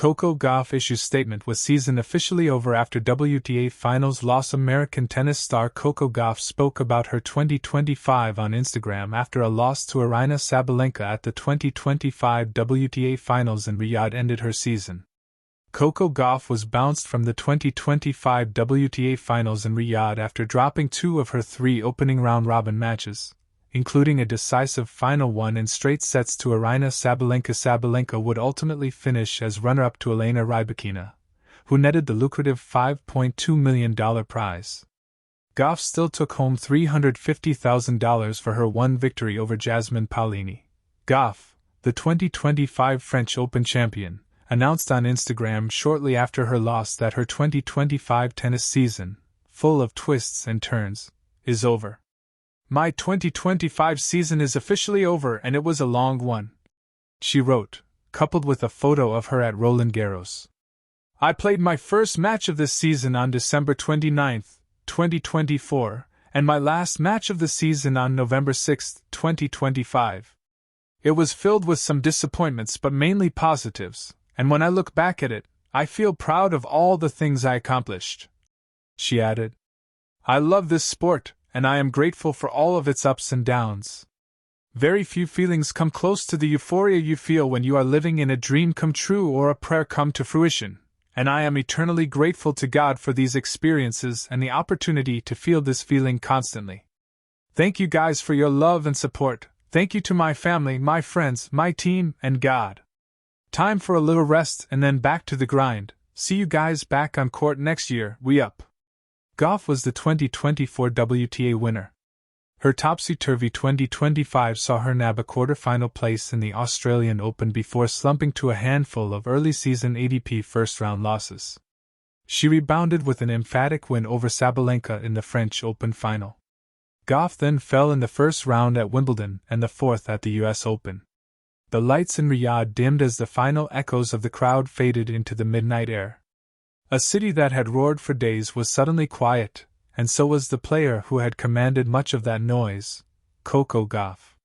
Coco Gauff issues statement with season officially over after WTA Finals loss. American tennis star Coco Gauff spoke about her 2025 on Instagram after a loss to Aryna Sabalenka at the 2025 WTA Finals in Riyadh ended her season. Coco Gauff was bounced from the 2025 WTA Finals in Riyadh after dropping 2 of her 3 opening round-robin matches, including a decisive final one in straight sets to Aryna Sabalenka. Sabalenka would ultimately finish as runner-up to Elena Rybakina, who netted the lucrative $5.2 million prize. Gauff still took home $350,000 for her one victory over Jasmine Paolini. Gauff, the 2025 French Open champion, announced on Instagram shortly after her loss that her 2025 tennis season, full of twists and turns, is over. "My 2025 season is officially over and it was a long one," she wrote, coupled with a photo of her at Roland Garros. "I played my first match of this season on December 29, 2024, and my last match of the season on November 6, 2025. It was filled with some disappointments but mainly positives, and when I look back at it, I feel proud of all the things I accomplished," she added. "I love this sport, and I am grateful for all of its ups and downs. Very few feelings come close to the euphoria you feel when you are living in a dream come true or a prayer come to fruition, and I am eternally grateful to God for these experiences and the opportunity to feel this feeling constantly. Thank you guys for your love and support. Thank you to my family, my friends, my team, and God. Time for a little rest and then back to the grind. See you guys back on court next year, we up." Gauff was the 2024 WTA winner. Her topsy-turvy 2025 saw her nab a quarter-final place in the Australian Open before slumping to a handful of early-season ATP first-round losses. She rebounded with an emphatic win over Sabalenka in the French Open final. Gauff then fell in the first round at Wimbledon and the fourth at the US Open. The lights in Riyadh dimmed as the final echoes of the crowd faded into the midnight air. A city that had roared for days was suddenly quiet, and so was the player who had commanded much of that noise, Coco Gauff.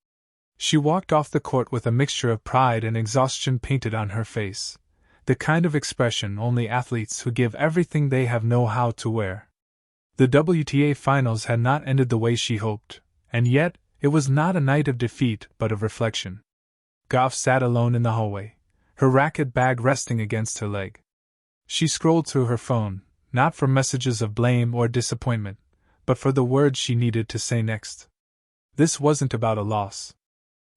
She walked off the court with a mixture of pride and exhaustion painted on her face, the kind of expression only athletes who give everything they have know how to wear. The WTA Finals had not ended the way she hoped, and yet it was not a night of defeat but of reflection. Gauff sat alone in the hallway, her racket bag resting against her leg. She scrolled through her phone, not for messages of blame or disappointment, but for the words she needed to say next. This wasn't about a loss.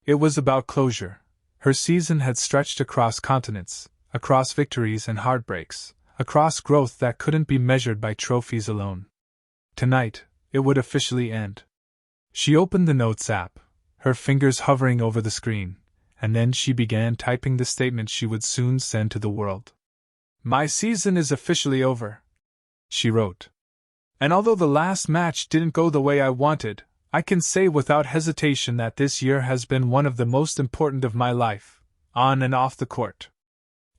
It was about closure. Her season had stretched across continents, across victories and heartbreaks, across growth that couldn't be measured by trophies alone. Tonight, it would officially end. She opened the Notes app, her fingers hovering over the screen, and then she began typing the statement she would soon send to the world. "My season is officially over," she wrote. "And although the last match didn't go the way I wanted, I can say without hesitation that this year has been one of the most important of my life, on and off the court."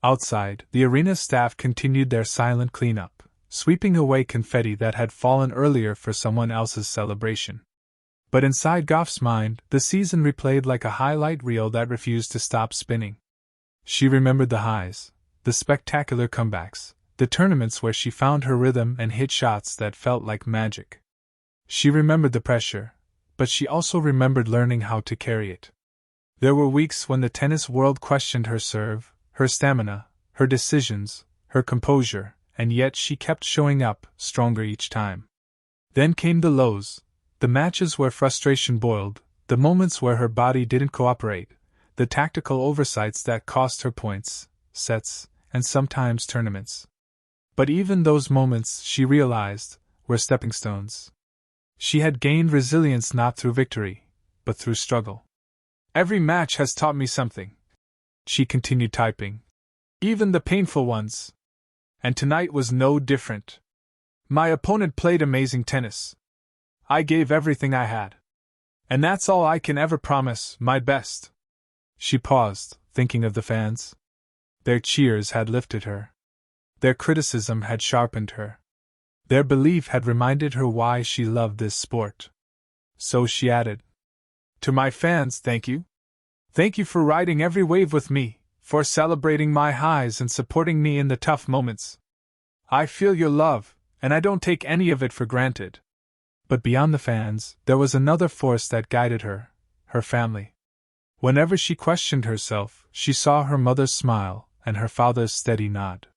Outside, the arena staff continued their silent cleanup, sweeping away confetti that had fallen earlier for someone else's celebration. But inside Gauff's mind, the season replayed like a highlight reel that refused to stop spinning. She remembered the highs, the spectacular comebacks, the tournaments where she found her rhythm and hit shots that felt like magic. She remembered the pressure, but she also remembered learning how to carry it. There were weeks when the tennis world questioned her serve, her stamina, her decisions, her composure, and yet she kept showing up, stronger each time. Then came the lows, the matches where frustration boiled, the moments where her body didn't cooperate, the tactical oversights that cost her points, sets, and sometimes tournaments. But even those moments, she realized, were stepping stones. She had gained resilience not through victory, but through struggle. "Every match has taught me something," she continued typing. "Even the painful ones. And tonight was no different. My opponent played amazing tennis. I gave everything I had. And that's all I can ever promise, my best." She paused, thinking of the fans. Their cheers had lifted her. Their criticism had sharpened her. Their belief had reminded her why she loved this sport. So she added, "To my fans, thank you. Thank you for riding every wave with me, for celebrating my highs and supporting me in the tough moments. I feel your love, and I don't take any of it for granted." But beyond the fans, there was another force that guided her: her family. Whenever she questioned herself, she saw her mother's smile and her father's steady nod.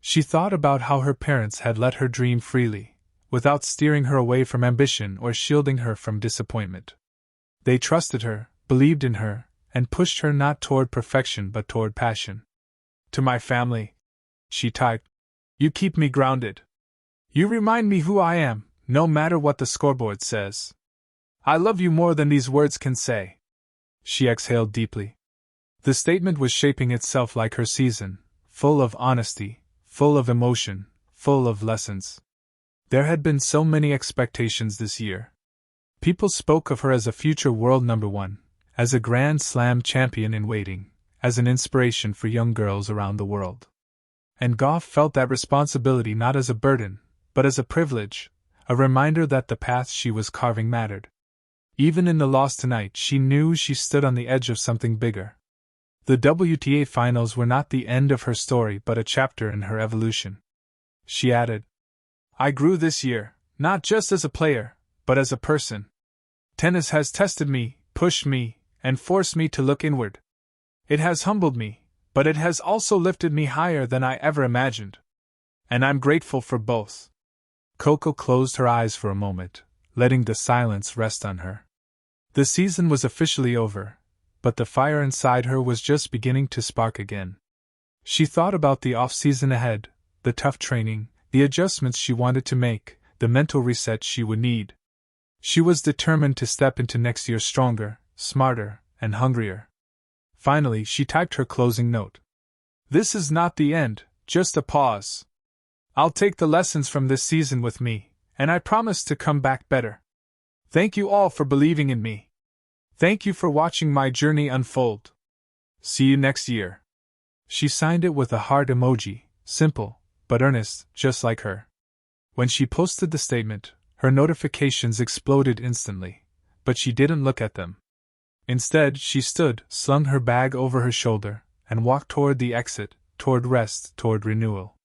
She thought about how her parents had let her dream freely, without steering her away from ambition or shielding her from disappointment. They trusted her, believed in her, and pushed her not toward perfection but toward passion. "To my family," she typed, "you keep me grounded. You remind me who I am, no matter what the scoreboard says. I love you more than these words can say." She exhaled deeply. The statement was shaping itself like her season, full of honesty, full of emotion, full of lessons. There had been so many expectations this year. People spoke of her as a future world number one, as a Grand Slam champion in waiting, as an inspiration for young girls around the world. And Gauff felt that responsibility not as a burden, but as a privilege, a reminder that the path she was carving mattered. Even in the loss tonight, she knew she stood on the edge of something bigger. The WTA Finals were not the end of her story but a chapter in her evolution. She added, "I grew this year, not just as a player, but as a person. Tennis has tested me, pushed me, and forced me to look inward. It has humbled me, but it has also lifted me higher than I ever imagined. And I'm grateful for both." Coco closed her eyes for a moment, letting the silence rest on her. The season was officially over, but the fire inside her was just beginning to spark again. She thought about the off-season ahead, the tough training, the adjustments she wanted to make, the mental reset she would need. She was determined to step into next year stronger, smarter, and hungrier. Finally, she typed her closing note. "This is not the end, just a pause. I'll take the lessons from this season with me, and I promise to come back better. Thank you all for believing in me. Thank you for watching my journey unfold. See you next year." She signed it with a heart emoji, simple, but earnest, just like her. When she posted the statement, her notifications exploded instantly, but she didn't look at them. Instead, she stood, slung her bag over her shoulder, and walked toward the exit, toward rest, toward renewal.